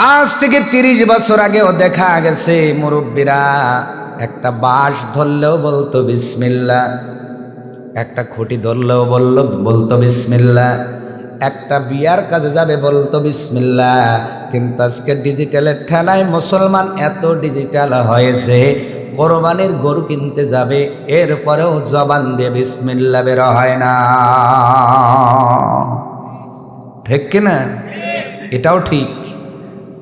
আজ থেকে ৩০ বছর আগেও দেখা গেছে মুরব্বীরা একটা বাঁশ ধরলেও বলতো বিসমিল্লাহ, একটা খুঁটি ধরলেও বলতো বিসমিল্লাহ, একটা বিয়ার কাজে যাবে বলতো বিসমিল্লাহ। কিন্তু আজকে ডিজিটালের ঠেলায় মুসলমান এত ডিজিটাল হয়েছে, কোরবানির গরু কিনতে যাবে এরপরেও জবান দিয়ে বিসমিল্লাহ বের হয় না। ঠিক কিনা? এটাও ঠিক।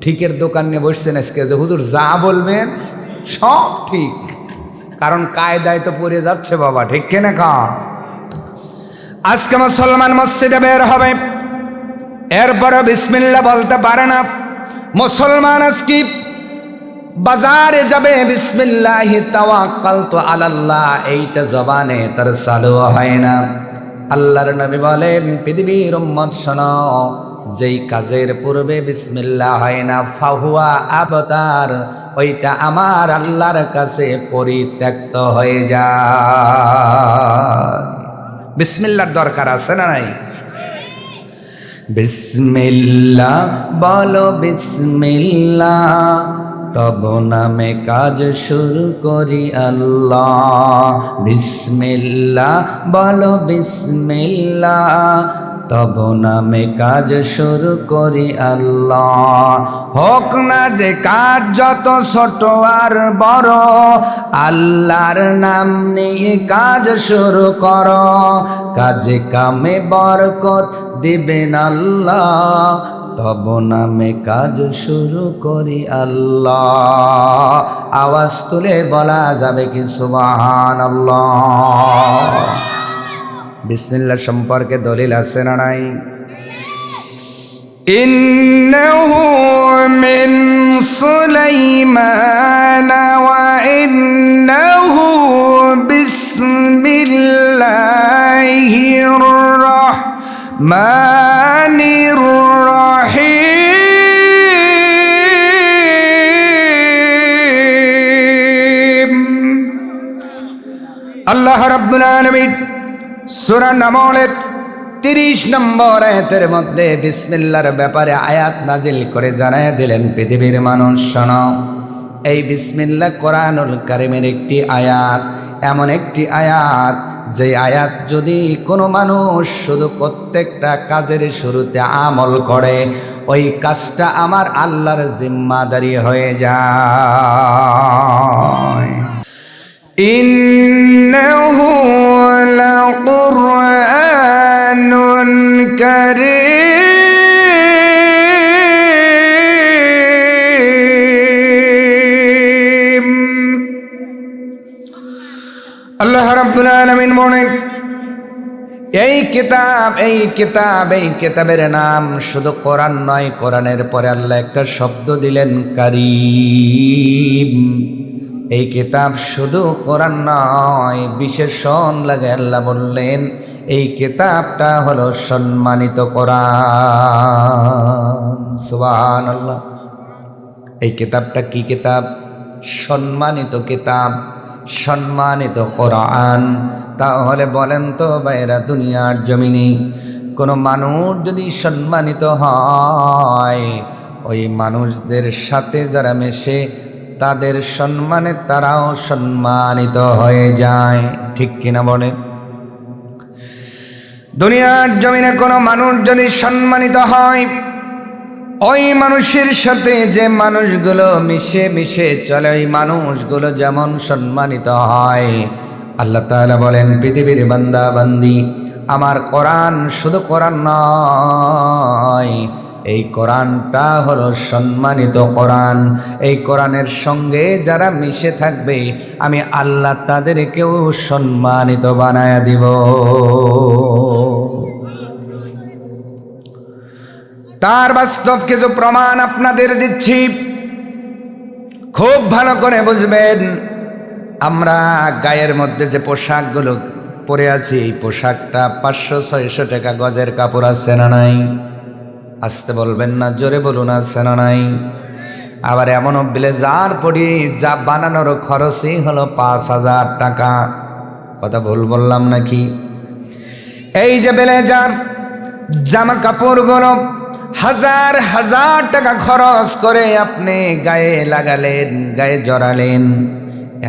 ঠিকের দোকান নিয়ে বসছেন আজকে, যে হুজুর যা বলবেন সব ঠিক, কারণ কায়দায় তো পড়ে যাচ্ছে বাবা। ঠিক কিনা? আজকে মুসলমান মসজিদে বের হবে এরপরে বিসমিল্লাহ বলতে পারে না। মুসলমান আজকে বাজারে যাবে বিসমিল্লাহি তাওয়াক্কালতু আলাল্লাহ, এইটা জবানে তার চালু হয় না। আল্লাহর নবী বলেন, পৃথিবীর উম্মত শোনো, যেই কাজের পূর্বে বিসমিল্লাহ হয় না ফাহুয়া আবতার, ওইটা আমার আল্লাহর কাছে পরিত্যক্ত হয়ে যায়। বিসমিল্লাহর দরকার আছে না নাই? বিসমিল্লাহ বলো বিসমিল্লাহ, তব নামে কাজ শুরু করি আল্লাহ। বিসমিল্লাহ বলো বিসমিল্লাহ, তব নামে কাজ শুরু করি আল্লাহ। হোক না যে কাজ যত ছোট আর বড়, আল্লাহর নাম নিয়ে কাজ শুরু করো, কাজে কামে বরকত দিবেন আল্লাহ, তব নামে কাজ শুরু করি আল্লাহ। আওয়াজ তুলে বলা যাবে কি সুবহানাল্লাহ? বিসমিল্লাহ সম্পর্কে দলিল আছে না নাই? ইন্নাহু মিন সুলাইমান ওয়া ইন্নাহু বিসমিল্লাহির রাহমানির রাহিম। আল্লাহ রাব্বুল আলামিন সূরা নামলের 30 নম্বর আয়াতের মধ্যে বিসমিল্লাহর ব্যাপারে আয়াত নাজিল করে জানায় দিলেন, পৃথিবীর মানুষ শোনো, এই বিসমিল্লাহ কোরআনুল কারীমের একটি আয়াত, এমন একটি আয়াত যে আয়াত যদি কোনো মানুষ শুধু প্রত্যেকটা কাজের শুরুতে আমল করে, ওই কাজটা আমার আল্লাহর জিম্মাদারি হয়ে যায়। ইন্নাহু লাকুরআনুন কারীম। আল্লাহ রাব্বুল আলামিন বলেন, এই কিতাবের নাম শুধু কোরআন নয়, কোরআনের পরে আল্লাহ একটা শব্দ দিলেন কারীম। এই কিতাব শুধু কোরআন নয়, বিশেষণ লাগে আল্লাহ বললেন এই কিতাবটা হলো সম্মানিত কোরআন। সুবহানাল্লাহ। এই কিতাবটা কি কিতাব? সম্মানিত কিতাব, সম্মানিত কোরআন। তাহলে বলেন তো ভাইরা, দুনিয়ার জমিনে কোনো মানুষ যদি সম্মানিত হয়, ওই মানুষদের সাথে যারা মেশে তাদের সম্মানে তারাও সম্মানিত হয়ে যায়। ঠিক কিনা বলেন? দুনিয়ার জমিনে কোনো মানুষ যদি সম্মানিত হয়, ওই মানুষের সাথে যে মানুষগুলো মিশে মিশে চলে, ওই মানুষগুলো যেমন সম্মানিত হয়, আল্লাহ তাআলা বলেন, পৃথিবীর বান্দা বান্দি, আমার কোরআন শুধু কোরআন নয়, এই কোরআনটা হলো সম্মানিত কোরআন। এই কোরআনের সঙ্গে যারা মিশে থাকবে, আমি আল্লাহ তাদেরকেও সম্মানিত বানায়া দিব। তার বাস্তব কিছু প্রমাণ আপনাদের দিচ্ছি, খুব ভালো করে বুঝবেন। আমরা গায়ের মধ্যে যে পোশাকগুলো পরে আছি, এই পোশাকটা 500-600 টাকা গজের কাপড় আছে না নাই? আসতে বলবেন না, জোরে বলুন, আছে না নাই? আবার এমনও ব্লেজার পরি যা বানানোর খরচই হলো 5000 টাকা। কথা ভুল বললাম নাকি? এই যে ব্লেজার জামা কাপড়গুলো হাজার হাজার টাকা খরচ করে আপনি গায়ে লাগালেন, গায়ে জড়ালেন।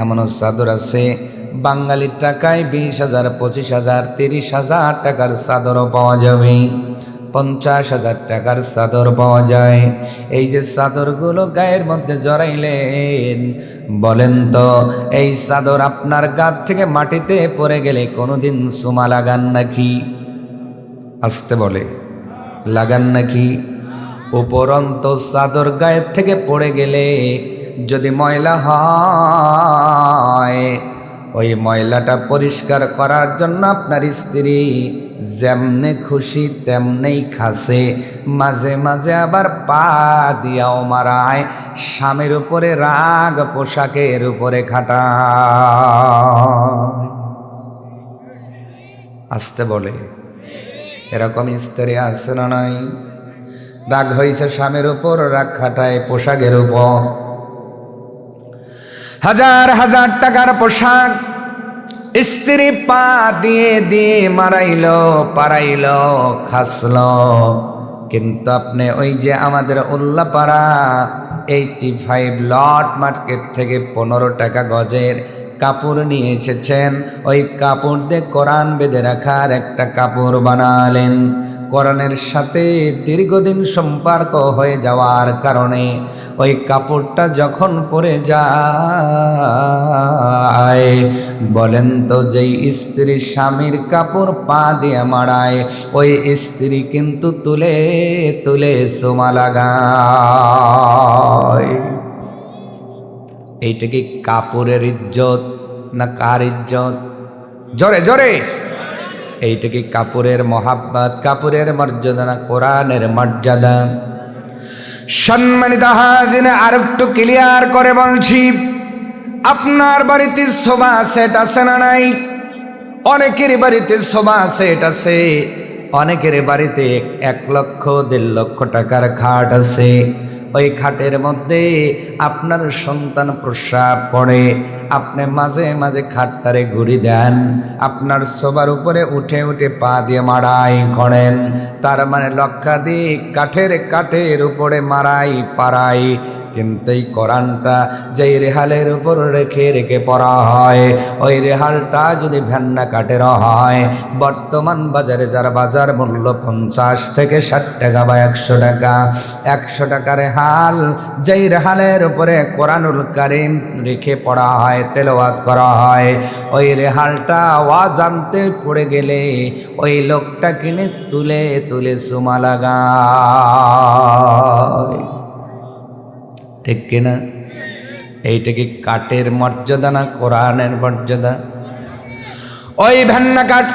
এমনও চাদর আছে বাঙালির টাকায় 20,000, 25,000, 30,000 টাকার চাদরও পাওয়া যাবে, 50,000 টাকার চাদর পাওয়া যায়। এই যে চাদরগুলো গায়ের মধ্যে জড়াইলেন, বলেন তো এই চাদর আপনার গা থেকে মাটিতে পড়ে গেলে কোনোদিন সুমা লাগান নাকি? আসতে বলে লাগান নাকি? উপরন্ত চাদর গায়ের থেকে পড়ে গেলে যদি ময়লা হয়, ওই ময়লাটা পরিষ্কার করার জন্য আপনার স্ত্রী যেমনে খুশি তেমনেই খাসে, মাঝে মাঝে আবার পা দিয়াও মারায়, স্বামীর উপরে রাগ পোশাকের উপরে খাটায়। আসতে বলে এরকম স্ত্রী আছে না নাই? রাগ হয়েছে স্বামীর উপর, রাগ খাটায় পোশাকের উপর। হাজার হাজার টাকার পোশাক স্ত্রী পা দিয়ে দিয়ে মারাইল, পারাইল, খাসল, কিন্তু আপনি ওই যে আমাদের উল্লাপাড়া 85 লট মার্কেট থেকে 15 টাকা গজের কাপড় নিয়ে এসেছেন। ওই কাপড় দিয়ে কোরআন বেঁধে রাখার একটা কাপড় বানালেন। কোরআনের সাথে দীর্ঘদিন সম্পর্ক হয়ে যাওয়ার কারণে ওই কাপড়টা যখন পরে যায়, বলেন তো যেই স্ত্রী স্বামীর কাপড় পা দিয়ে মারায়, ওই স্ত্রী কিন্তু তুলে তুলে চুমা লাগায়। এইটা কি কাপড়ের ইজ্জত না কার ইজ্জত? জোরে জোরে। এইটা কি কাপড়ের মহাব্বত, কাপড়ের মর্যাদা না কোরআনের মর্যাদা? সম্মানিত হাজির, আর একটু ক্লিয়ার করে বলছি, আপনার বাড়িতে সোফা সেট আছে না নাই? অনেকের বাড়িতে সোফা সেট আছে, অনেকের বাড়িতে 1 লক্ষ 1.5 লক্ষ টাকার খাট আছে। ওই খাটের মধ্যে আপনার সন্তান প্রস্রাব পড়ে, আপনি মাঝে মাঝে খাটটারে ঘুরি দেন, আপনার সোফার উপরে উঠে উঠে পা দিয়ে মারাই করেন। তার মানে লক্ষাধিক কাঠের উপরে মারাই পারাই। কিন্তু এই কোরআনটা যেই রেহালের উপর রেখে রেখে পড়া হয়, ওই রেহালটা যদি ভ্যান্না কাঠের হয়, বর্তমান বাজারে যার বাজার মূল্য 50 থেকে 60 টাকা বা 100 টাকা, 100 টাকার রেহাল, যেই রেহালের উপরে কোরআনুল কারীম রেখে পড়া হয়, তেলাওয়াত করা হয়, ওই রেহালটা আওয়াজ আনতে পড়ে গেলে ওই লোকটা কিনে তুলে তুলে চুমা লাগায়। ঠিক কিনা? এইটা কি কাঠের মর্যাদা না কোরআনের মর্যাদা? ওই ভ্যান্না কাঠ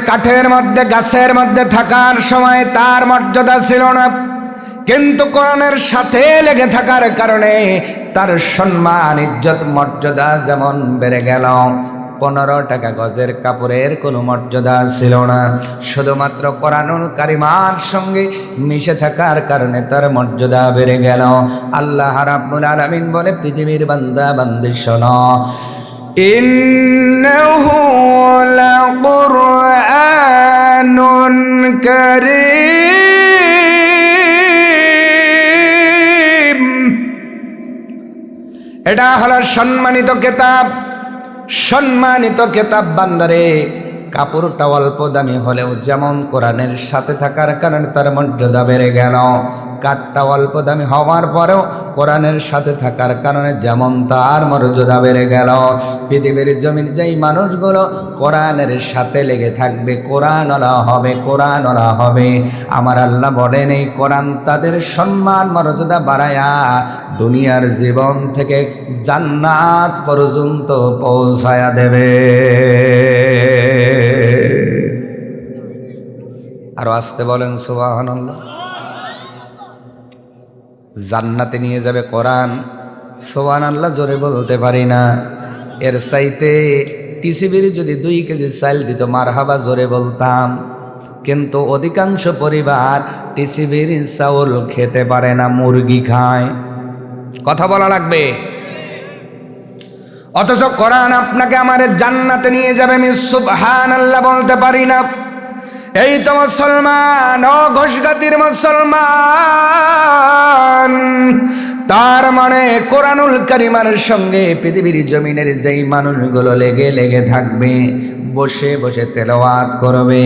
কাঠের মধ্যে গাছের মধ্যে থাকার সময় তার মর্যাদা ছিল না, কিন্তু কোরআনের সাথে লেগে থাকার কারণে তার সম্মান ইজ্জত মর্যাদা যেমন বেড়ে গেল। 15 টাকা গজের কাপড়ের কোনো মর্যাদা ছিল না, শুধুমাত্র কোরআনুল কারিমার সঙ্গে মিশে থাকার কারণে তার মর্যাদা বেড়ে গেল। আল্লাহ রাব্বুল আলামিন বলে, পৃথিবীর বান্দা বান্দি শোনো, ইন্নাহু লাকুরআনুন কারীম, এটা হলো সম্মানিত কিতাব। সম্মানিত কিতাব বান্দারে, কাপড়টা অল্প দামি হলেও যেমন কোরআনের সাথে থাকার কারণে তার মর্যাদা বেড়ে গেল, কাঠটা অল্প দামি হওয়ার পরেও কোরআনের সাথে থাকার কারণে যেমন তার মর্যাদা বেড়ে গেল। পৃথিবীর জমিন যেই মানুষগুলো কোরআনের সাথে লেগে থাকবে, কোরআনওয়ালা হবে, কোরআনওয়ালা হবে, আমার আল্লাহ বলেন এই কোরআন তাদের সম্মান মর্যাদা বাড়ায়া দুনিয়ার জীবন থেকে জান্নাত পর্যন্ত পৌঁছায়া দেবে। আরো আসতে বলেন সুবহানাল্লাহ। জান্নাতে নিয়ে যাবে কোরআন, সুবহানাল্লাহ জোরে বলতে পারি না। এর চাইতে টিসিবির যদি 2 কেজি চাল দিত মারহাবা জোরে বলতাম, কিন্তু অধিকাংশ পরিবার টিসিবির চাউল খেতে পারে না, মুরগি খায়। কথা বলা লাগবে। অথচ কোরআন আপনাকে আমার জান্নাতে নিয়ে যাবে, আমি সুবহানাল্লাহ বলতে পারি না। এই তো মুসলমান, ও ঘোষগাতির মুসলমান। তার মানে কোরআনুল কারিমের সঙ্গে পৃথিবীর জমিনের যেই মানুষগুলো লেগে লেগে থাকবে, বসে বসে তেলাওয়াত করবে,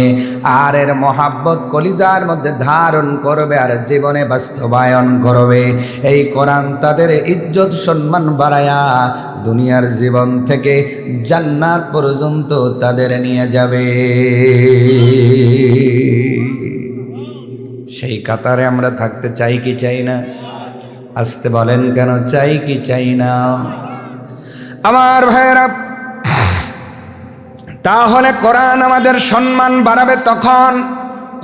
আর এর মহাব্বত কলিজার মধ্যে ধারণ করবে, আর জীবনে বাস্তবায়ন করবে, এই কোরআন তাদের ইজ্জত সম্মান বাড়ায়া দুনিয়ার জীবন থেকে জান্নাত পর্যন্ত তাদের নিয়ে যাবে। সেই কাতারে আমরা থাকতে চাই কি চাই না? আসতে বলেন কেন, চাই কি চাই না? আমার ভাইয়েরা, তাহলে কোরআন আমাদের সম্মান বাড়াবে তখন,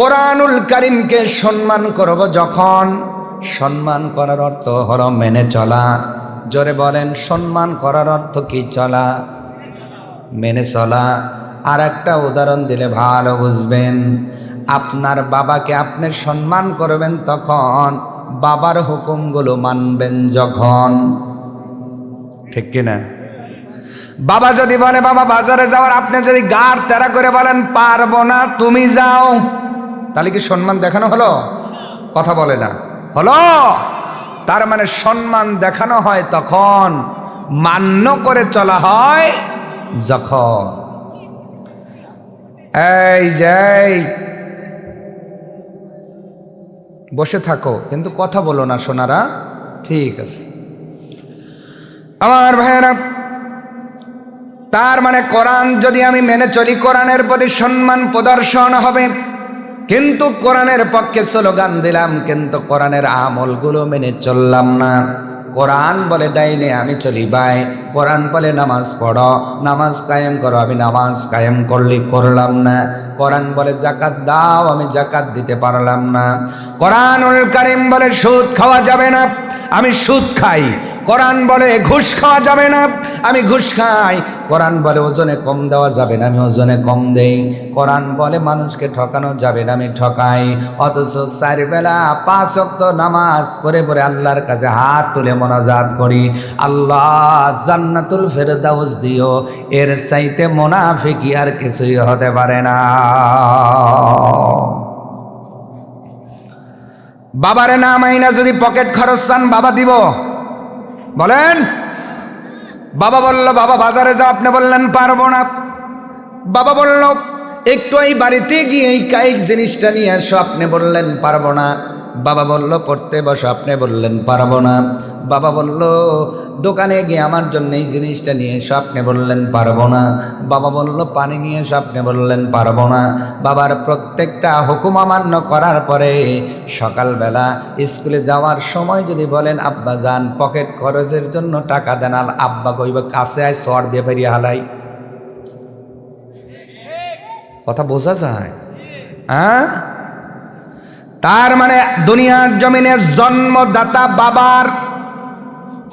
কোরআনুল কারীমকে সম্মান করব যখন। সম্মান করার অর্থ হলো মেনে চলা। জোরে বলেন, সম্মান করার অর্থ কি? চলা, মেনে চলা। আর একটা উদাহরণ দিলে ভালো বুঝবেন। আপনার বাবাকে আপনি সম্মান করবেন তখন, বাবার হুকুমগুলো মানবেন যখন। ঠিক কিনা? বাবা যদি বলে বাবা বাজারে যাওয়ার, আপনি যদি গাড় তেরা করে বলেন পারবো না, তুমি যাও, তাহলে কি সম্মান দেখানো হলো? কথা বলে না, হলো? তার মানে সম্মান দেখানো হয় তখন, মান্য করে চলা হয় যখন। এই যাই বসে থাকো কিন্তু কথা বলো না সোনারা, ঠিক আছে? আমার ভাইয়েরা, তার মানে কোরআন যদি আমি মেনে চলি, কোরআনের প্রতি সম্মান প্রদর্শন হবে। কিন্তু কোরআনের পক্ষে স্লোগান দিলাম, কিন্তু কোরআনের আমলগুলো মেনে চললাম না। কোরআন বলে ডাইনে, আমি চলি বাই। কোরআন বলে নামাজ পড়ো, নামাজ কায়েম করো, আমি নামাজ কায়েম করলাম না। কোরআন বলে জাকাত দাও, আমি জাকাত দিতে পারলাম না। কোরআনুল কারীম বলে সুদ খাওয়া যাবে না, আমি সুদ খাই। কোরআন বলে ঘুষ খাওয়া যাবে না, আমি ঘুষ খাই। কোরআন বলে ওজনে কম দেওয়া যাবে না, আমি ওজনে কম দেই। কোরআন বলে মানুষকে ঠকানো যাবে না, আমি ঠকাই। অথচ 4 বেলা 5 ওয়াক্ত নামাজ করে পরে আল্লাহর কাছে হাত তুলে মোনাজাত করি, আল্লাহ জান্নাতুল ফেরদাউস দিও। এর চাইতে মুনাফিকি আর কিছুই হতে পারে না। বাবারে না মাইনা যদি পকেট খরচ চান, বাবা দিব? বলেন। বাবা বলল বাবা বাজারে যাও, আপনি বললেন পারবো না। বাবা বলল একটু এই বাড়িতে গিয়ে এই কায়িক জিনিসটা নিয়ে আসো, আপনি বললেন পারবো না। বাবা বলল পড়তে বসো, আপনি বললেন পারবো না। বাবা বলল দোকানে গিয়ে আমার জন্য এই জিনিসটা নিয়ে এসো, আপনি বললেন পারবো না। বাবা বলল পানি নিয়ে এসো, আপনি বললেন পারবো না। বাবার প্রত্যেকটা হুকুম অমান্য করার পরে সকালবেলা স্কুলে যাওয়ার সময় যদি বলেন আব্বা যান পকেট খরচের জন্য টাকা দেন, আর আব্বা কইব কাছে আয় সর দিয়ে বেরিয়ে হালাই। কথা বোঝা যায়? হ্যাঁ? তার মানে দুনিয়ার জমিনে জন্মদাতা বাবার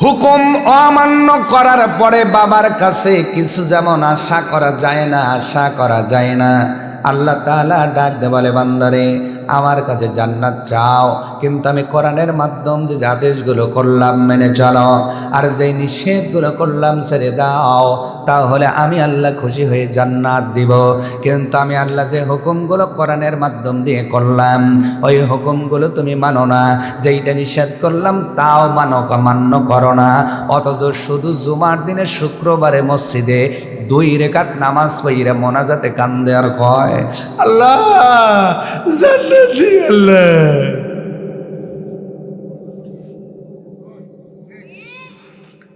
হুকুম অমান্য করার পরে বাবার কাছে কিছু যেমন আশা করা যায় না, আশা করা যায় না। আল্লাহ তাআলা ডাক দে বলে বান্দারে আমার কাছে জান্নাত চাও, কিন্তু আমি কোরআনের মাধ্যম যে আদেশগুলো করলাম মেনে চলো, আর যেই নিষেধগুলো করলাম ছেড়ে দাও, তাহলে আমি আল্লাহ খুশি হয়ে জান্নাত দিব। কিন্তু আমি আল্লাহ যে হুকুমগুলো কোরআনের মাধ্যম দিয়ে করলাম, ওই হুকুমগুলো তুমি মানো না। যেইটা নিষেধ করলাম তাও মান্য করো না। অথচ শুধু জুমার দিনে শুক্রবারে মসজিদে 2 রেকাত নামাজ পড়ে মোনাজাতে কান্দে আর কয় আল্লাহ জান্নাত দি আল্লাহ।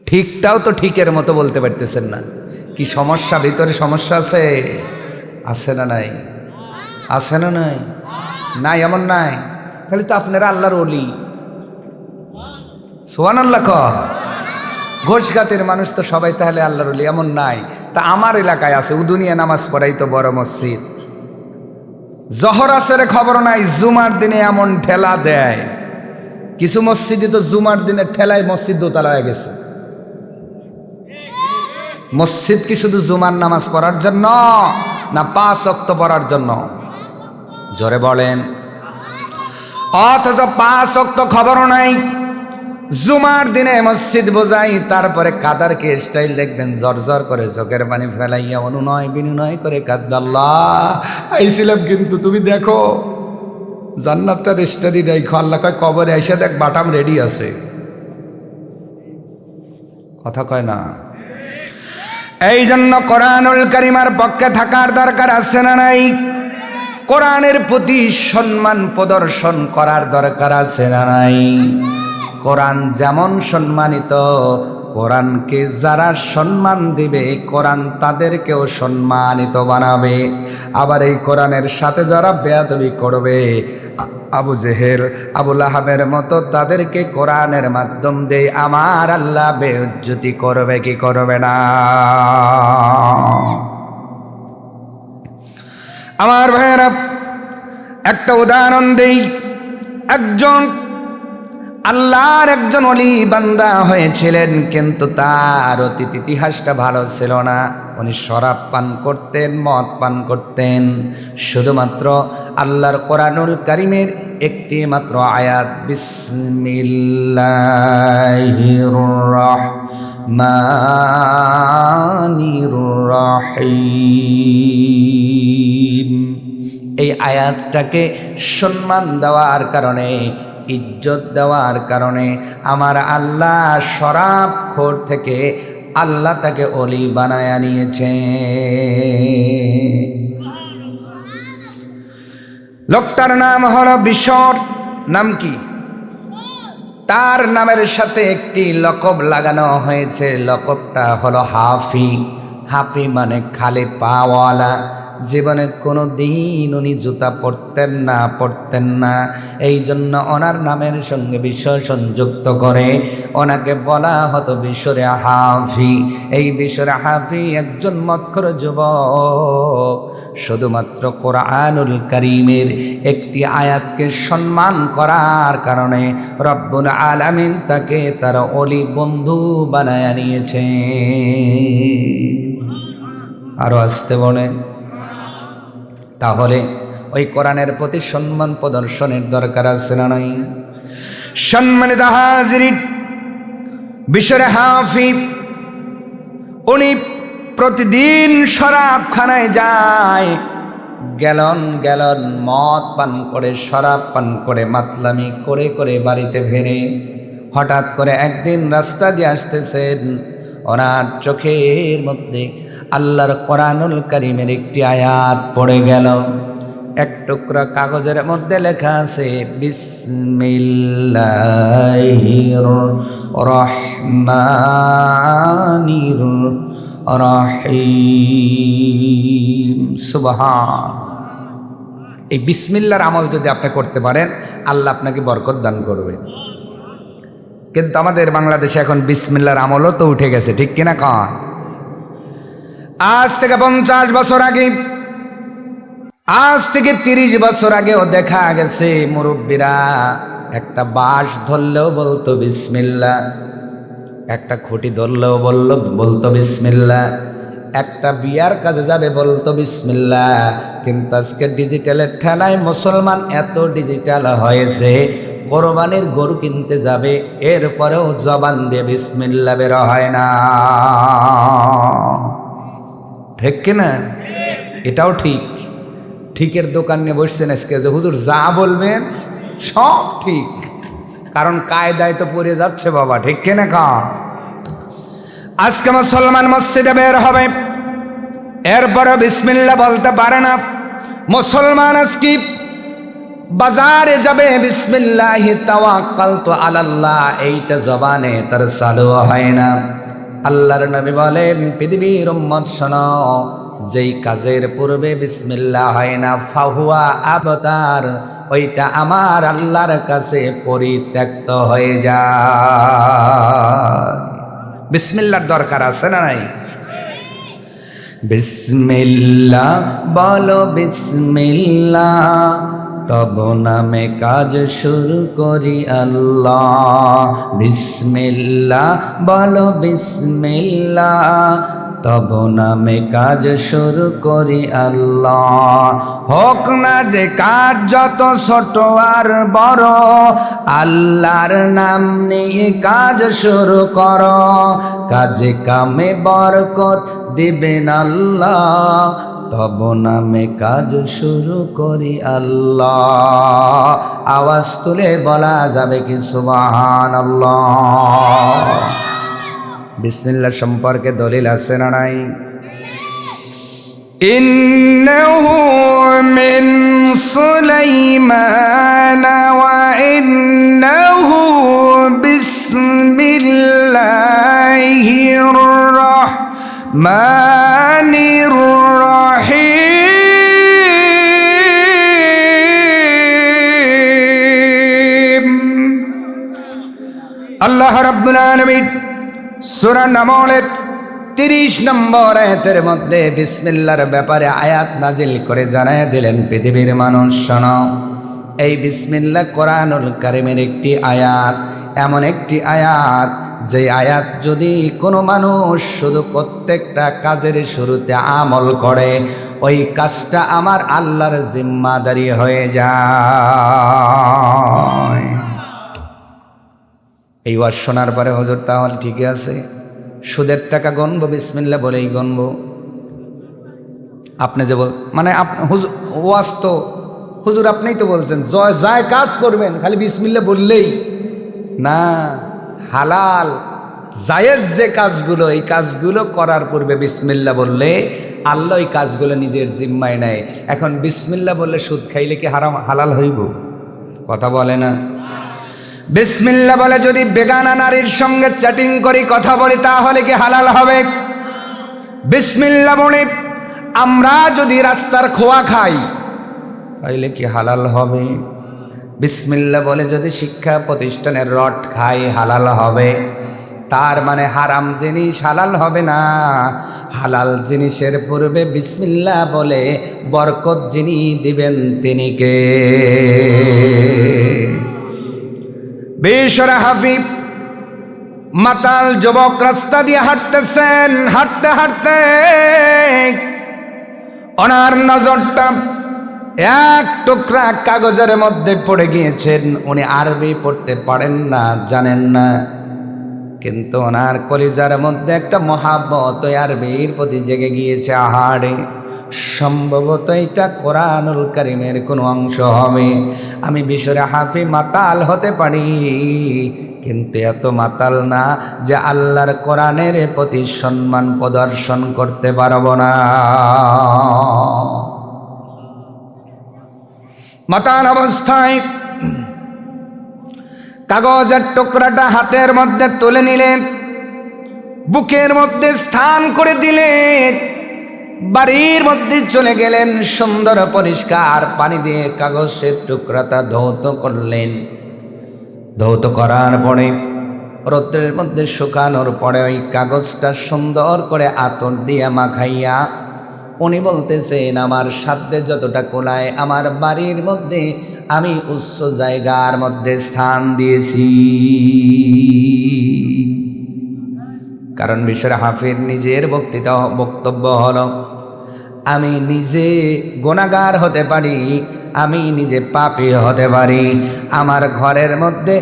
ঠিকটাও তো ঠিকের মতো বলতে পারতেছেন না। কি সমস্যা? ভিতরে সমস্যা আছে? আছে না নাই? আছে না নাই? নাই এমন নাই? তাহলে তো আপনারা আল্লাহর ওলি। সুবহানাল্লাহ কহ। ঘোষঘাতের মানুষ তো সবাই তাহলে আল্লাহর ওলি এমন নাই? তা আমার এলাকায় আছে উদুনিয়া নামাজ পড়াই তো বড় মসজিদ, জহর আসরে খবর নাই, জুমার দিনে এমন ঠেলা দেয়। কিছু মসজিদে তো জুমার দিনে ঠেলায় মসজিদ দোতলা হয়ে গেছে। মসজিদ কি শুধু জুমার নামাজ পড়ার জন্য না 5 ওয়াক্ত পড়ার জন্য? জোরে বলেন। অথচ 5 ওয়াক্ত খবর নাই, জুমার দিনে মসজিদ বোঝাই, তারপরে কাদারকে স্টাইল দেখবেন জর্জর করে চোখের পানি ফেলাইয়া অনুনয় বিনুনয় করে কাঁদবে, আল্লাহ আইছিলাম কিন্তু তুমি দেখো জান্নাতটা রেস্টারি রাখো। আল্লাহ কয় কবরে এসে দেখ বাটাম রেডি আছে। কথা কয় না। এই জন্য কোরআনুল কারীমের পক্ষে থাকার দরকার আছে না নাই? কোরআনের প্রতি সম্মান প্রদর্শন করার দরকার আছে না নাই? কোরআন যেমন সম্মানিত, কোরআনকে যারা সম্মান দিবে কোরআন তাদেরকেও সম্মানিত বানাবে। আবার এই কোরআনের সাথে যারা বেয়াদবি করবে, আবু জেহেল আবু লাহাবের মতো, তাদেরকে কোরআনের মাধ্যম দিয়ে আমার আল্লাহ বেইজ্জতি করবে কি করবে না? আমার ভাইয়েরা, একটা উদাহরণ দেই। একজন আল্লাহর একজন ওলি বান্দা হয়েছিলেন, কিন্তু তার অতীত ইতিহাসটা ভালো ছিল না। উনি শরাব পান করতেন, মদ পান করতেন। শুধুমাত্র আল্লাহর কোরআনুল কারীমের একটি মাত্র আয়াত, বিসমিল্লাহির রাহমানির রাহিম, এই আয়াতটাকে সম্মান দেওয়ার কারণে, ইজ্জত দেওয়ার কারণে আমার আল্লাহ শরাবখোর থেকে আল্লাহ তাকে ওলি বানায়া নিয়েছে। লোকটার নাম হলো বিশর। নাম কি? তার নামের সাথে একটি লকব লাগানো হয়েছে। লকবটা হলো হাফি। হাফি মানে খালি পাওয়ালা। জীবনে কোনো দিন উনি জুতা পরতেন না। এই জন্য ওনার নামের সঙ্গে বিশেষণ যুক্ত করে ওনাকে বলা হতো বিশরে হাফি। এই বিশরে হাফি একজন মৎখর যুবক শুধুমাত্র কোরআনুল কারীমের একটি আয়াতকে সম্মান করার কারণে রব্বুল আলামিন তাকে তার ওলি বন্ধু বানায়া নিয়েছে। আরো আসতে বলেন। তাহলে ওই কোরআনের প্রতি সম্মান প্রদর্শনের দরকার আছে না নাই? সম্মানিত হাজিরিন, বিশরে হাফি উনি প্রতিদিন শরাবখানায় যায়, গ্যালন গ্যালন মদ পান করে, শরাব পান করে, মাতলামি করে করে বাড়িতে ফেরে। হঠাৎ করে একদিন রাস্তা দিয়ে আসতেছেন, ওনার চোখের মধ্যে আল্লাহর কোরআনুল কারীমের একটি আয়াত পড়ে গেল। এক টুকরা কাগজের মধ্যে লেখা আছে, বিসমিল্লাহির রহমানির রাহিম। সুবহান। এই বিসমিল্লাহর আমল যদি আপনি করতে পারেন, আল্লাহ আপনাকে বরকত দান করবে। কিন্তু আমাদের বাংলাদেশে এখন বিসমিল্লাহর আমলও তো উঠে গেছে, ঠিক কিনা কন? আজ থেকে 50 বছর আগে, আজ থেকে 30 বছর আগেও দেখা গেছে মুরব্বীরা একটা বাঁশ ধরলেও বলতো বিসমিল্লাহ, একটা খুঁটি ধরলেও বলতো বিসমিল্লাহ, একটা বিয়ার কাজে যাবে বলতো বিসমিল্লাহ। কিন্তু আজকে ডিজিটালের ঠেলায় মুসলমান এত ডিজিটাল হয়েছে, কোরবানির গরু কিনতে যাবে এরপরেও জবান দিয়ে বিসমিল্লাহ বের হয় না। ঠিক কিনা? এটাও ঠিক। ঠিকের দোকান নিয়ে বসছেন আজকে, যে হুজুর যা বলবেন সব ঠিক, কারণ কায়দায় তো পড়ে যাচ্ছে বাবা, ঠিক কিনা কা? আজকে মুসলমান মসজিদে বের হবে, এরপরে বিসমিল্লাহ বলতে পারে না। মুসলমান আজকে বাজারে যাবে, বিসমিল্লাহি তাওয়াক্কালতু আলাল্লাহ এইটা জবানে তার চালু হয় না। আল্লাহর নবী বলেন, পৃথিবীর উম্মত শোনো, যেই কাজের পূর্বে বিসমিল্লাহ হয় না, ফাহুয়া আবতার, ওইটা আমার আল্লাহর কাছে পরিত্যক্ত হয়ে যায়। বিসমিল্লাহর দরকার আছে না নাই? বিসমিল্লাহ বলো, বিসমিল্লাহ তব নামে কাজ শুরু করি আল্লাহ। বিসমিল্লাহ বলো বিসমিল্লাহ, তব নামে কাজ শুরু করি আল্লাহ। হোক না যে কাজ যত ছোট আর বড়, আল্লাহর নাম নিয়ে কাজ শুরু করো, কাজে কামে বরকত দিবেন আল্লাহ। তব নামে কাজ শুরু করি আল্লাহ। আওয়াজ তুলে বলা যাবে কি সুবহানাল্লাহ? বিসমিল্লাহ সম্পর্কে দলিল আছে না নাই? ইন্নাহু মিন সুলাইমান ওয়া ইন্নাহু বিসমিল্লাহির রাহমানির রাহিম। আল্লাহ রাব্বুল আলামিন সূরা নামলের 30 নম্বর আয়াতের মধ্যে বিসমিল্লাহর ব্যাপারে আয়াত নাজিল করে জানায় দিলেন, পৃথিবীর মানুষ শোনো, এই বিসমিল্লাহ কোরআনুল কারীমের একটি আয়াত, এমন একটি আয়াত যে আয়াত যদি কোনো মানুষ শুধু প্রত্যেকটা কাজের শুরুতে আমল করে, ওই কাজটা আমার আল্লাহর জিম্মাদারি হয়ে যায়। এই ওয়াজ শোনার পরে হুজুর তাহলে ঠিকই আছে, সুদের টাকা গণবো বিসমিল্লাহ বলেই গণবো? আপনি যে মানে ওয়াজ তো হুজুর আপনিই তো বলছেন যায় কাজ করবেন খালি বিসমিল্লাহ বললেই না, হালাল জায়েজ যে কাজগুলো, এই কাজগুলো করার পূর্বে বিসমিল্লাহ বললে আল্লাহ ওই কাজগুলো নিজের জিম্মায় নেয়। এখন বিসমিল্লাহ বললে সুদ খাইলে কি হারাম হালাল হইব? কথা বলে না। বিসমিল্লাহ বলে যদি বেগানা নারীর সঙ্গে চ্যাটিং করি, কথা বলি, তাহলে কি হালাল হবে? বিসমিল্লাহ বলে আমরা যদি রাস্তার খোয়া খাই, তাহলে কি হালাল হবে? বিসমিল্লাহ বলে যদি শিক্ষা প্রতিষ্ঠানের রড খাই, হালাল হবে? তার মানে হারাম জিনিস হালাল হবে না। হালাল জিনিসের পূর্বে বিসমিল্লাহ বলে বরকত যিনি দিবেন তিনি কে? বেশরা হাফিজ মাতাল যুবক রাস্তা দিয়ে হাঁটতেছেন, হাঁটতে হাঁটতে ওনার নজরটা এক টুকরা কাগজের মধ্যে পড়ে গিয়েছেন। উনি আরবি পড়তে পারেন না, জানেন না, কিন্তু ওনার কলিজার মধ্যে একটা মহাব্বত ওই আরবির প্রতি জেগে গিয়েছে। আহারে, সম্ভবত এটা কোরআনুল কারীমের কোনো অংশ হবে। আমি বিশরে হাফি মাতাল হতে পারি, কিন্তু এত মাতাল না যে আল্লাহর কোরআনের প্রতি সম্মান প্রদর্শন করতে পারবো না। মাতাল অবস্থায় কাগজের টুকরাটা হাতের মধ্যে তুলে নিলেন, বুকের মধ্যে স্থান করে দিলেন, বাড়ির মধ্যে চলে গেলেন, সুন্দর পরিষ্কার পানি দিয়ে কাগজের টুকরাটা ধৌত করলেন। ধৌত করার পরে রৌদ্রের মধ্যে শুকানোর পরে ওই কাগজটা সুন্দর করে আতর দিয়ে মাখাইয়া উনি বলতেছেন, আমার সাধ্যে যতটা কোলায় আমার বাড়ির মধ্যে আমি উচ্চ জায়গার মধ্যে স্থান দিয়েছি। কারণ বিশরে হাফিজ নিজের বক্তব্য হলো, আমি নিজে গুনাহগার হতে পারি, আমি নিজে পাপী হতে পারি, আমার ঘরের মধ্যে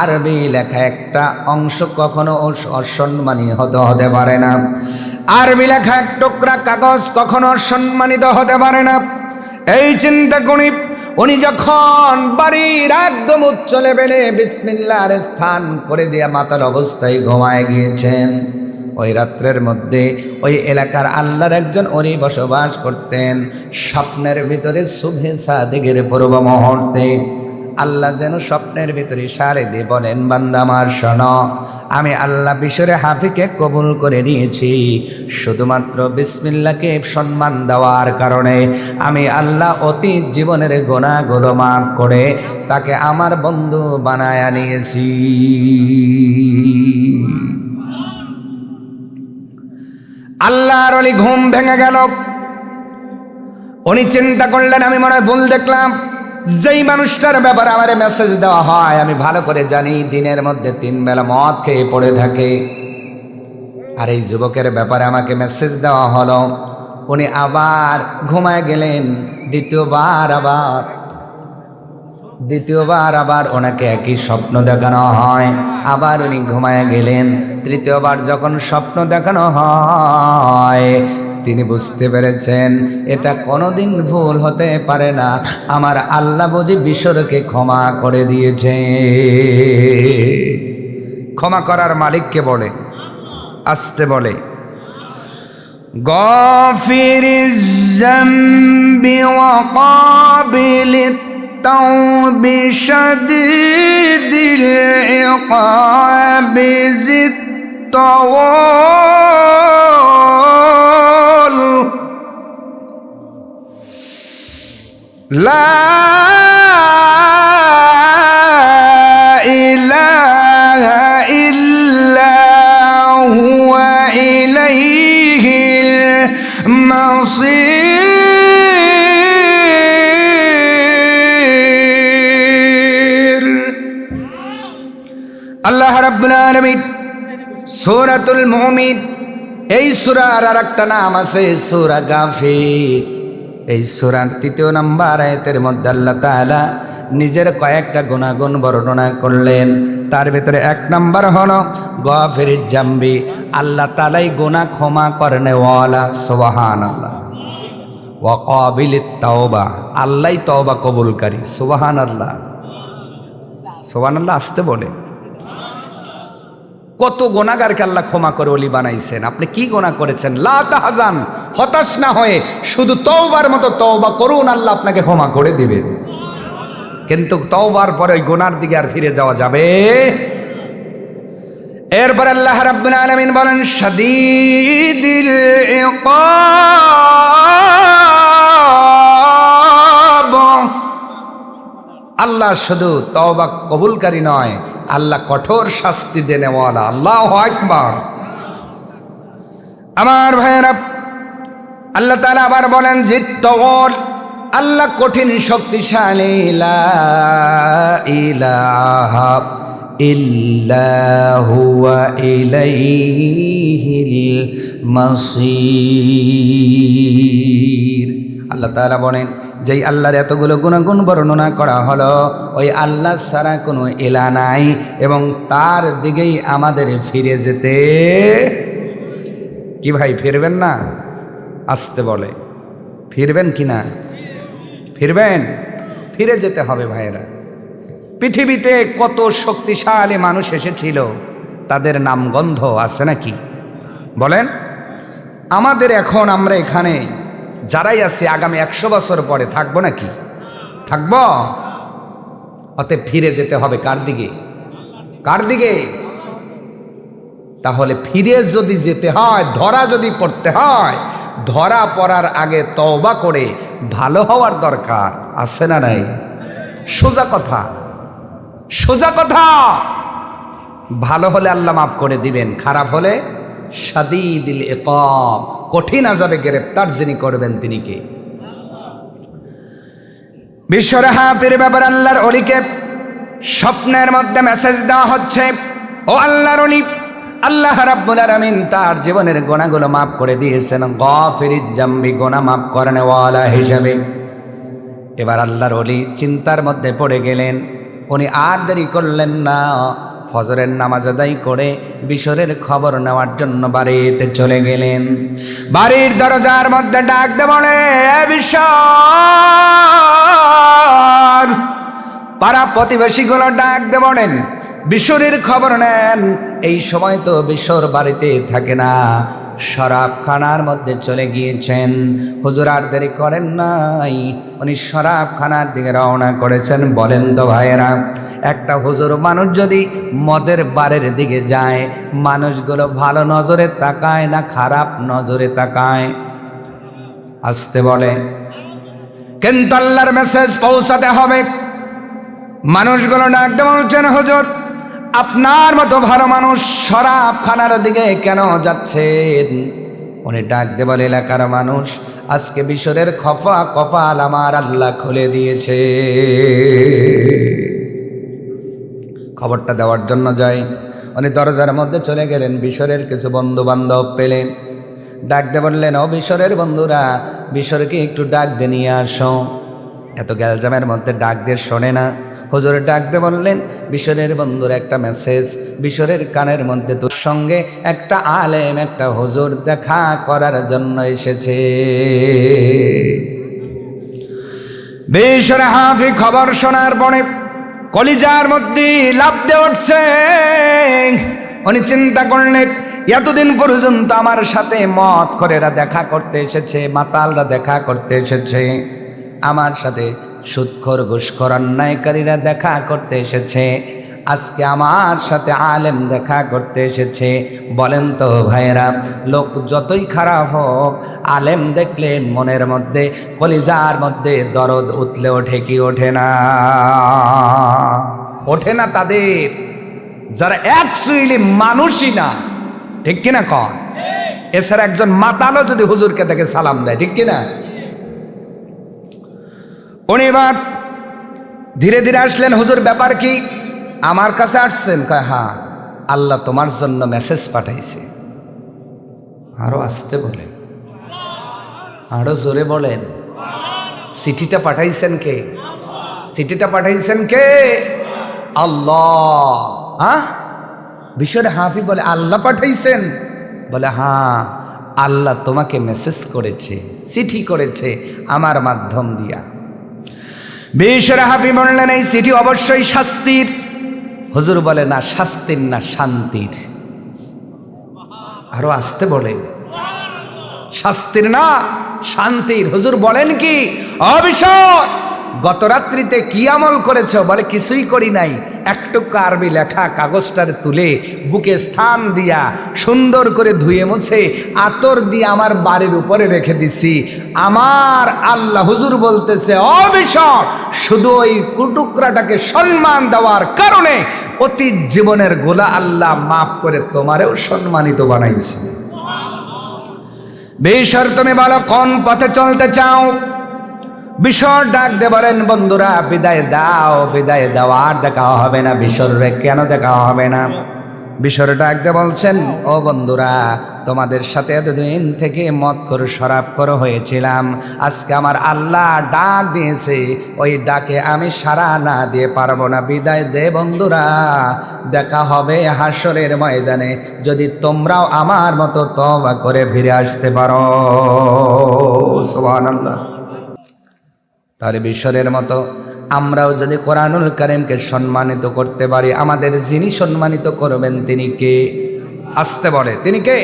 আরবি লেখা একটা অংশ কখনো অসম্মানী হতে পারে না। আরবি লেখা এক টুকরা কাগজ কখনো সম্মানিত হতে পারে না। এই চিন্তা করি উনি যখন বাড়ির একদম উচ্চ লেভেলে বিসমিল্লাহর স্থান করে দিয়ে মাতাল অবস্থায় ঘুমায় গিয়েছেন, ওই রাত্রের মধ্যে ওই এলাকার আল্লাহর একজন ওরি বসবাস করতেন। স্বপ্নের ভিতরে সুবহে সাদিকের পূর্ব মুহূর্তে আল্লাহ যেন স্বপ্নের ভিতরে ইশারা দিয়ে বলেন, বান্দা আমার শোনো, আমি আল্লাহ বিশরে হাফিকে কবুল করে নিয়েছি শুধুমাত্র বিসমিল্লাহকে সম্মান দেওয়ার কারণে। আমি আল্লাহ অতীত জীবনের গুনাহগুলো মাফ করে তাকে আমার বন্ধু বানায়া নিয়েছি। আল্লাহর ওলি ঘুম ভেঙে গেল। উনি চিন্তা করলেন, আমি মনে হয় ভুল দেখলাম, যেই মানুষটার ব্যাপারে আমার মেসেজ দেওয়া হয় আমি ভালো করে জানি দিনের মধ্যে 3 বেলা মদ খেয়ে পড়ে থাকে। আর এই যুবকের ব্যাপারে আমাকে মেসেজ দেওয়া হলো, উনি আবার ঘুমায় গেলেন। দ্বিতীয়বার আবার ওনাকে একই স্বপ্ন দেখানো হয়, আবার উনি ঘুমায় গেলেন। তৃতীয়বার যখন স্বপ্ন দেখানো হয় তিনি বুঝতে পেরেছেন এটা কোনোদিন ভুল হতে পারে না, আমার আল্লাহ বুঝি বিশ্বরকে ক্ষমা করে দিয়েছে। ক্ষমা করার মালিককে বলে, আসতে বলে, গাফিরিজ যামবি ওয়া কাবিলিত তাওবি শাদীদিল ইকাবি জিত তাওয়াল লা ইলাহা ইল্লা হুয়া ইলাইহিল মাসির। আল্লাহ রাব্বুল আলামিন সূরাতুল মুমিন, এই সূরার আরেকটা নাম আছে সূরা গাফির। এই সূরার 3 নম্বর আয়াতের মধ্যে আল্লাহ তাআলা নিজের কয়েকটা গুণাগুণ বর্ণনা করলেন। তার ভিতরে 1 নম্বর হলো গাফিরিজ জামবি, আল্লাহ তাআলাই গুনাহ ক্ষমা করনেওয়ালা, সুবহানাল্লাহ। ওয়া কাবিলিত তাওবা, আল্লাহই তওবা কবুলকারী, সুবহানাল্লাহ। সুবহানাল্লাহ আসতে বলে। কত গুনাহগারকে আল্লাহ ক্ষমা করে ওলি বানাইছেন। আপনি কি গুনাহ করেছেন? লা তাহজান, হতাশ না হয়ে শুধু তওবার মতো তওবা করুন, আল্লাহ আপনাকে ক্ষমা করে দিবেন। কিন্তু তওবার পরে ওই গুনার দিকে আর ফিরে যাওয়া যাবে। এরপর আল্লাহ রাব্বুল আলামিন বলেন শাদীদিল ইকাব, আল্লাহ শুধু তওবা কবুলকারী নয়, আল্লাহ কঠোর শাস্তি দেনেওয়ালা। আল্লাহু আকবার। আমার ভাইয়েরা, আল্লাহ তাআলা আবার বলেন জিত্তওয়াল, আল্লাহ কঠিন শক্তিশালী। লা ইলাহা ইল্লা হুয়া ইলাইহিল মাসির। আল্লাহ তাআলা বলেন যেই আল্লাহর এতগুলো গুণাগুণ বর্ণনা করা হলো, ওই আল্লাহ ছাড়া কোনো ইলাহ নাই এবং তার দিকেই আমাদের ফিরে যেতে। কি ভাই ফিরবেন না? আসতে বলে, ফিরবেন কি না? ফিরবেন, ফিরে যেতে হবে ভাইয়েরা। পৃথিবীতে কত শক্তিশালী মানুষ এসেছিল, তাদের নামগন্ধ আছে নাকি বলেন? আমাদের এখন আমরা এখানে যারাই আছি আগামী 100 বছর পরে থাকবো নাকি? থাকবো। অতএব ফিরে যেতে হবে কার দিকে? কার দিকে? তাহলে ফিরে যদি যেতে হয়, ধরা যদি পড়তে হয়, ধরা পড়ার আগে তওবা করে ভালো হওয়ার দরকার আছে না নাই? সোজা কথা, সোজা কথা। ভালো হলে আল্লাহ মাফ করে দিবেন, খারাপ হলে শাদীদিল ইকাব, কঠিন আযাবে গ্রেফতার যিনি করবেন তিনি কে? বিশ্বরাহাতের ব্যাপার আল্লাহর ওলিকে স্বপ্নের মধ্যে মেসেজ দেওয়া হচ্ছে, ও আল্লাহর ওলি, আল্লাহ রাব্বুল আলামিন তার জীবনের গুনাহগুলো মাফ করে দিয়েছেন গাফিরিজ জামবি, গুনাহ মাফ করনেওয়ালা হিসেবে। এবার আল্লাহর ওলি চিন্তার মধ্যে পড়ে গেলেন। উনি আর দেরি করলেন না, ফজরের নামাজ আদায় করে বিশরের খবর নেওয়ার জন্য বাড়িতে চলে গেলেন। বাড়ির দরজার মধ্যে ডাক দে বলে, এ বিশর। পাড়া প্রতিবেশীগুলো ডাক দে বলেন, বিশরের খবর নেন। এই সময় তো বিশর বাড়িতে থাকে না, শরাবখানার মধ্যে চলে গিয়েছেন। হুজুর আর দেরি করেন নাই, উনি শরাবখানার দিকে রওনা করেছেন। বলেন তো ভাইয়েরা, একটা হুজুর মানুষ যদি মদের বারের দিকে যায়, মানুষগুলো ভালো নজরে তাকায় না খারাপ নজরে তাকায়? আসতে বলে। কিন্তু আল্লাহর মেসেজ পৌঁছাতে হবে। মানুষগুলো ডাকতে বলছেন, হুজুর আপনার মতো ভালো মানুষ শরাবখানার দিকে কেন যাচ্ছেন? উনি ডাকতে বলে, এলাকার মানুষ, আজকে বিশরের খফা কপাল আমার আল্লাহ খুলে দিয়েছে। খবরটা দেওয়ার জন্য যাই, উনি দরজার মধ্যে চলে গেলেন। বিশরের কিছু বন্ধু বান্ধব পেলেন, ডাক দিয়ে বললেন, ও বিশরের বন্ধুরা, বিশরকে একটু ডাক দিয়ে নিয়ে আসো। এত গ্যালজামের মধ্যে ডাক দিয়ে শোনে না। হুজুর ডাক দিয়ে বললেন, বিশরের বন্ধুর একটা মেসেজ বিশরের কানের মধ্যে, তোর সঙ্গে একটা আলেম, একটা হুজুর দেখা করার জন্য এসেছে। বিশর হাফি খবর শোনার পরে কলিজার মধ্যে লাফ দিয়ে উঠছে। উনি চিন্তা করলেন, এতদিন পর্যন্ত আমার সাথে মত করেরা দেখা করতে এসেছে, মাতালরা দেখা করতে এসেছে, আমার সাথে সুদখোর ঘুষখোর অন্যায়কারীরা দেখা করতে এসেছে, আজকে আমার সাথে আলেম দেখা করতে এসেছে। বলেন তো ভাইরা, লোক যতই খারাপ হোক, আলেম দেখলেন মনের মধ্যে, কলিজার মধ্যে দরদ উতলে ওঠে কি ওঠে না? ওঠে না তাদের যারা অ্যাকচুয়ালি মানুষই না, ঠিক কিনা কন? এছাড়া একজন মাতালও যদি হুজুরকে দেখে সালাম দেয়, ঠিক কিনা? উনি এবার ধীরে ধীরে আসলেন। হুজুর ব্যাপার কি? আমার কাছে আসছেন? কয় হ্যাঁ, আল্লাহ তোমার জন্য মেসেজ পাঠাইছে। আরো আসতে বলেন, আরো জোরে বলেন। চিঠিটা পাঠাইছেন কে? চিঠিটা পাঠাইছেন কে? আল্লাহ। হ্যাঁ, বিশরে হাফি বলে আল্লাহ পাঠাইছেন? বলে হ্যাঁ, আল্লাহ তোমাকে মেসেজ করেছে, চিঠি করেছে আমার মাধ্যম দিয়া। বিশরে হাফি বললেন, এই চিঠি অবশ্যই শাস্তির। হুজুর বলে না, শাস্তির না, শান্তির। আরো আসতে বলে, শাস্তির না, শান্তির। হুজুর বলেন কি? অবিশর, গত রাত্রিতে কি আমল করেছ? বলে কিছুই করি নাই, একটুকু আরবি লেখা কাগজটার তুলে বুকে স্থান দিয়া সুন্দর করে ধুয়ে মুছে আতর দিয়ে আমার বাড়ির উপরে রেখে দিছি। আমার আল্লাহ, হুজুর বলতেছে, অবিশর, শুধু ওই কুটুকরাটাকে সম্মান দেওয়ার কারণে অতীত জীবনের গোলা আল্লাহ মাফ করে তোমারেও সম্মানিত বানাইছে। বিশর, তুমি বলো কোন পথে চলতে চাও? বিশর ডাক দে বলেন, বন্ধুরা বিদায় দাও, বিদায় দাও, আর দেখা হবে না। বিশর রে কেন দেখা হবে না? বিশর ডাক দে বলছেন, ও বন্ধুরা, তোমাদের সাথে এতদিন থেকে মদ করে শরাব করে হয়েছিলাম, আজকে আমার আল্লাহ ডাক দিয়েছে, ওই ডাকে আমি সাড়া না দিয়ে পারবো না। বিদায় দে বন্ধুরা, দেখা হবে হাসরের ময়দানে, যদি তোমরাও আমার মতো তওবা করে ফিরে আসতে পারো। সুবহানাল্লাহ। তাহলে বিশরের মতো আমরাও যদি কোরআনুল কারীমকে সম্মানিত করতে পারি, আমাদের যিনি সম্মানিত করবেন তিনি কে? আসতে বলে, তিনি কে?